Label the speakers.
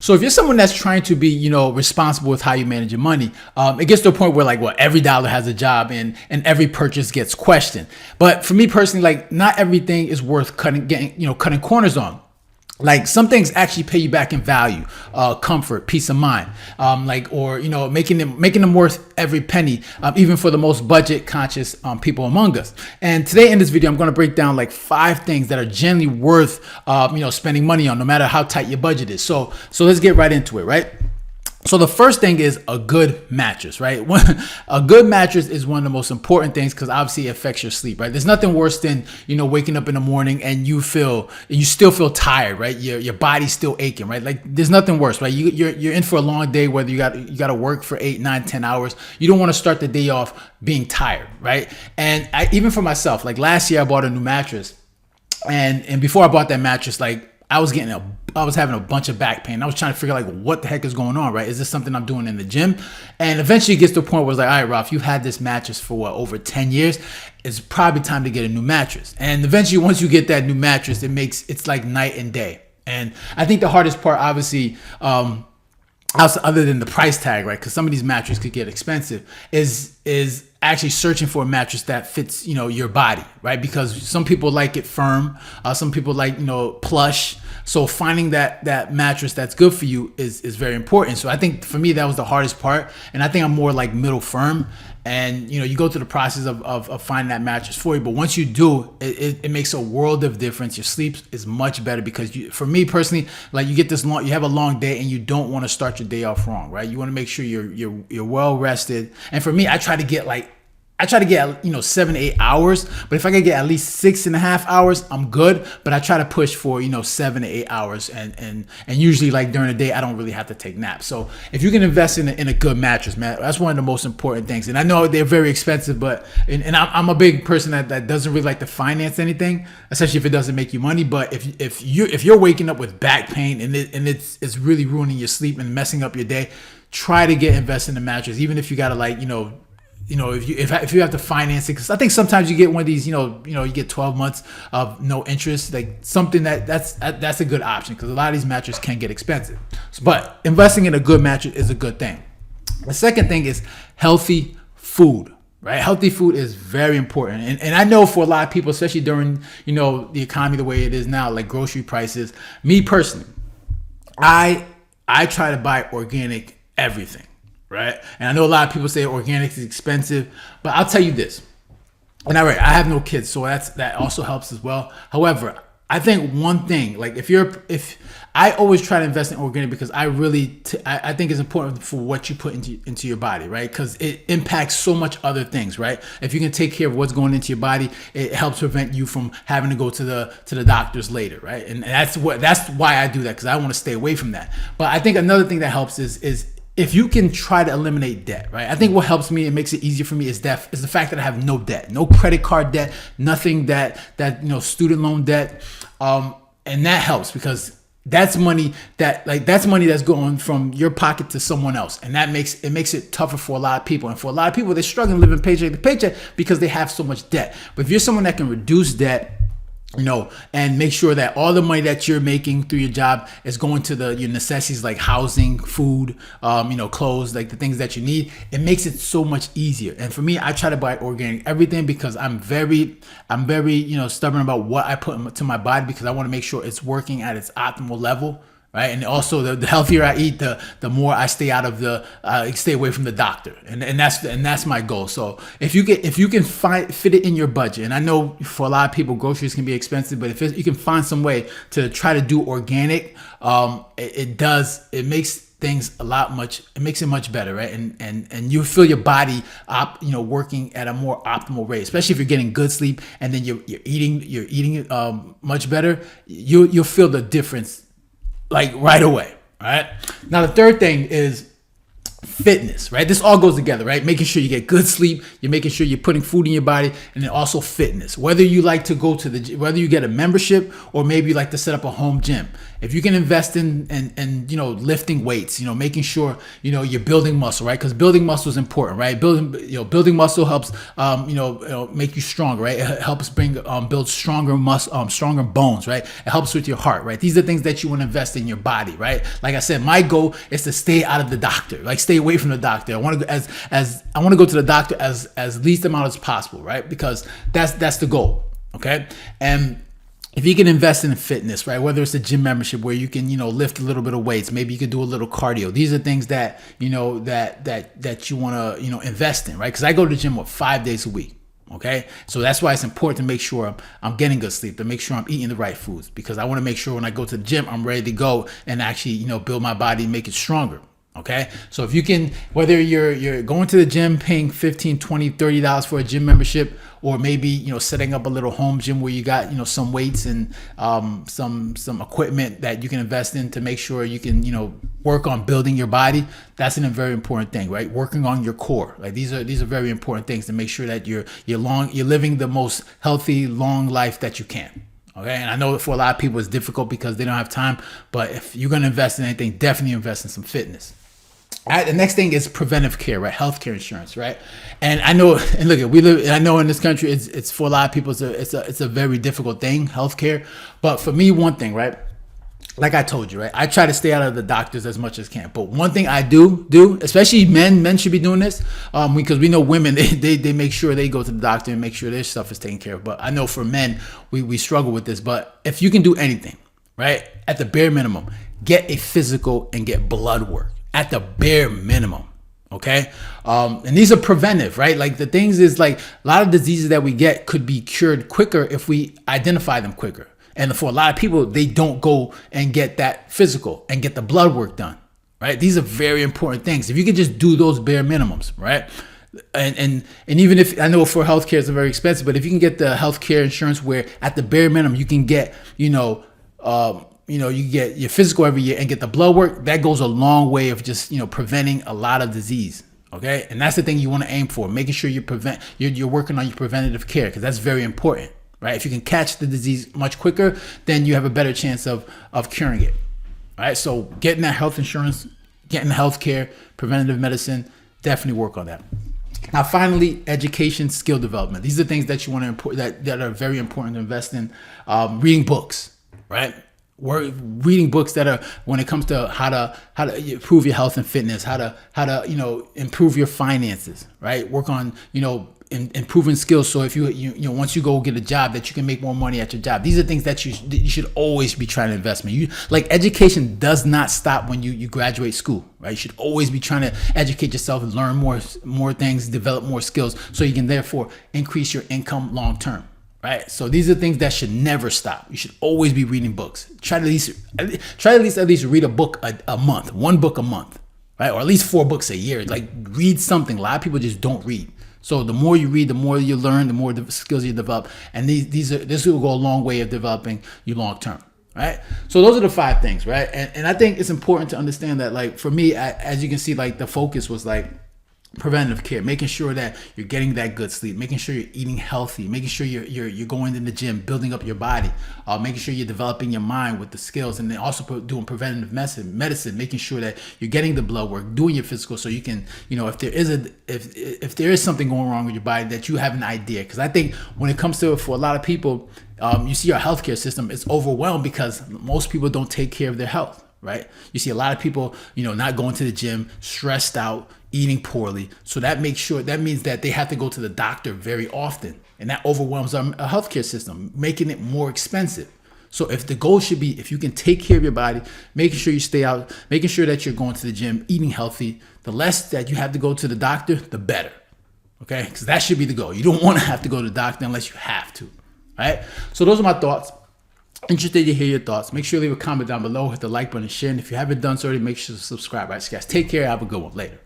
Speaker 1: So if you're someone that's trying to be, responsible with how you manage your money, it gets to a point where like, well, every dollar has a job and every purchase gets questioned. But for me personally, like not everything is worth cutting corners on. Like some things actually pay you back in value, comfort, peace of mind, making them worth every penny, even for the most budget conscious people among us. And today in this video, I'm going to break down like 5 things that are generally worth, spending money on, no matter how tight your budget is. So let's get right into it, right? So the first thing is a good mattress, right? A good mattress is one of the most important things because obviously it affects your sleep, right? There's nothing worse than, waking up in the morning and you still feel tired, right? Your body's still aching, right? Like there's nothing worse, right? You're in for a long day, whether you got to work for 8, 9, 10 hours. You don't want to start the day off being tired, right? And even for myself, like last year I bought a new mattress and before I bought that mattress, like I was having a bunch of back pain. I was trying to figure out like what the heck is going on, right? Is this something I'm doing in the gym? And eventually it gets to a point where it's like, all right, Ralph, you've had this mattress for over 10 years. It's probably time to get a new mattress. And eventually once you get that new mattress, it's like night and day. And I think the hardest part, obviously, other than the price tag, right? Because some of these mattresses could get expensive, is actually searching for a mattress that fits, your body, right? Because some people like it firm, some people like, plush. So finding that mattress that's good for you is very important. So I think for me, that was the hardest part. And I think I'm more like middle firm. And, you go through the process of finding that mattress for you. But once you do, it makes a world of difference. Your sleep is much better because for me personally, like you have a long day and you don't want to start your day off wrong, right? You want to make sure you're well rested. And for me, I try to get 7 to 8 hours, but if I can get at least 6.5 hours, I'm good. But I try to push for, 7 to 8 hours. And usually like during the day, I don't really have to take naps. So if you can invest in a good mattress, man, that's one of the most important things. And I know they're very expensive, but, and I'm a big person that doesn't really like to finance anything, especially if it doesn't make you money. But if you're waking up with back pain and it's really ruining your sleep and messing up your day, try to invest in a mattress, even if you got to if you have to finance it, because I think sometimes you get one of these, you get 12 months of no interest, like something that's a good option because a lot of these mattresses can get expensive. But investing in a good mattress is a good thing. The second thing is healthy food. Right, healthy food is very important, and I know for a lot of people, especially during the economy the way it is now, like grocery prices. Me personally, I try to buy organic everything. Right. And I know a lot of people say organic is expensive, but I'll tell you this. And I have no kids, so that also helps as well. However, I think one thing, like if I always try to invest in organic because I think it's important for what you put into your body, right? Because it impacts so much other things, right? If you can take care of what's going into your body, it helps prevent you from having to go to the doctors later, right? And that's why I do that, because I want to stay away from that. But I think another thing that helps is if you can try to eliminate debt, right? I think what helps me and makes it easier for me is the fact that I have no debt, no credit card debt, nothing that student loan debt, and that helps because that's money that's going from your pocket to someone else, and that makes it tougher for a lot of people. And for a lot of people, they're struggling living paycheck to paycheck because they have so much debt. But if you're someone that can reduce debt, and make sure that all the money that you're making through your job is going to your necessities like housing, food, clothes, like the things that you need, it makes it so much easier. And for me, I try to buy organic everything because I'm very, stubborn about what I put into my body because I want to make sure it's working at its optimal level. Right. And also the healthier I eat, the more I stay stay away from the doctor. And that's my goal. So if you can fit it in your budget, and I know for a lot of people, groceries can be expensive, but if you can find some way to try to do organic, it makes things it makes it much better, right? And you feel your body working at a more optimal rate, especially if you're getting good sleep and then you're eating much better, you'll feel the difference like right away. All right. Now, the third thing is fitness, right? This all goes together, right? Making sure you get good sleep, you're making sure you're putting food in your body, and then also fitness. Whether you like to go to whether you get a membership or maybe you like to set up a home gym, If you can invest in lifting weights, making sure you're building muscle, right? Because building muscle is important, right? Building muscle helps make you stronger, right? It helps build stronger stronger bones, right? It helps with your heart, right? These are things that you want to invest in your body, right? Like I said, my goal is to stay out of the doctor, like stay away from the doctor. I want to go to the doctor as least amount as possible, right? Because that's the goal, okay? And if you can invest in fitness, right, whether it's a gym membership where you can, lift a little bit of weights, maybe you could do a little cardio. These are things that, that you want to, invest in, right? Because I go to the gym 5 days a week. Okay. So that's why it's important to make sure I'm getting good sleep, to make sure I'm eating the right foods, because I want to make sure when I go to the gym, I'm ready to go and actually, build my body and make it stronger. Okay. So if you can, whether you're going to the gym, paying $15, $20, $30 for a gym membership, or maybe, setting up a little home gym where you got, some weights and some equipment that you can invest in to make sure you can, work on building your body. That's a very important thing, right? Working on your core. Like these are very important things to make sure that you're living the most healthy, long life that you can. Okay. And I know for a lot of people it's difficult because they don't have time, but if you're going to invest in anything, definitely invest in some fitness. All right, the next thing is preventive care, right? Healthcare insurance, right? And I know, and look, I know in this country, it's for a lot of people, it's a very difficult thing, healthcare. But for me, one thing, right? Like I told you, right? I try to stay out of the doctors as much as I can. But one thing I do, especially men should be doing this, because we know women, they make sure they go to the doctor and make sure their stuff is taken care of. But I know for men, we struggle with this. But if you can do anything, right? At the bare minimum, get a physical and get blood work. At the bare minimum, okay? And these are preventive, right? Like the things is like a lot of diseases that we get could be cured quicker if we identify them quicker. And for a lot of people, they don't go and get that physical and get the blood work done, right? These are very important things. If you could just do those bare minimums, right? And even if I know for healthcare it's very expensive, but if you can get the healthcare insurance where at the bare minimum you can get, you get your physical every year and get the blood work, that goes a long way of just, preventing a lot of disease. Okay. And that's the thing you want to aim for, making sure you're working on your preventative care, because that's very important, right? If you can catch the disease much quicker, then you have a better chance of curing it. All right. So getting that health insurance, getting the health care, preventative medicine, definitely work on that. Now, finally, education, skill development. These are things that you want to that are very important to invest in. Reading books, right? We're reading books that are, when it comes to how to improve your health and fitness, how to improve your finances, right? Work on improving skills. So if you once you go get a job, that you can make more money at your job. These are things that you should always be trying to invest in. Like education does not stop when you graduate school, right? You should always be trying to educate yourself and learn more things, develop more skills, so you can therefore increase your income long term. Right. So these are things that should never stop. You should always be reading books. Try to at least read a book a month, one book a month, right? Or at least 4 books a year. Like read something. A lot of people just don't read. So the more you read, the more you learn, the more the skills you develop. And this will go a long way of developing you long term. Right. So those are the 5 things. Right. And I think it's important to understand that, like, for me, as you can see, like the focus was like preventative care, making sure that you're getting that good sleep, making sure you're eating healthy, making sure you're going to the gym, building up your body, making sure you're developing your mind with the skills, and then also doing preventative medicine, making sure that you're getting the blood work, doing your physical, so you can, if there is something going wrong with your body, that you have an idea. Because I think when it comes to, for a lot of people, you see our healthcare system is overwhelmed because most people don't take care of their health. Right? You see a lot of people, not going to the gym, stressed out, eating poorly. So that means that they have to go to the doctor very often. And that overwhelms our healthcare system, making it more expensive. So if the goal should be, if you can take care of your body, making sure you stay out, making sure that you're going to the gym, eating healthy, the less that you have to go to the doctor, the better. Okay? Because that should be the goal. You don't want to have to go to the doctor unless you have to. All right? So those are my thoughts. Interested to hear your thoughts. Make sure you leave a comment down below, hit the like button, share, and if you haven't done so already, make sure to subscribe. All right, so guys, take care. Have a good one. Later.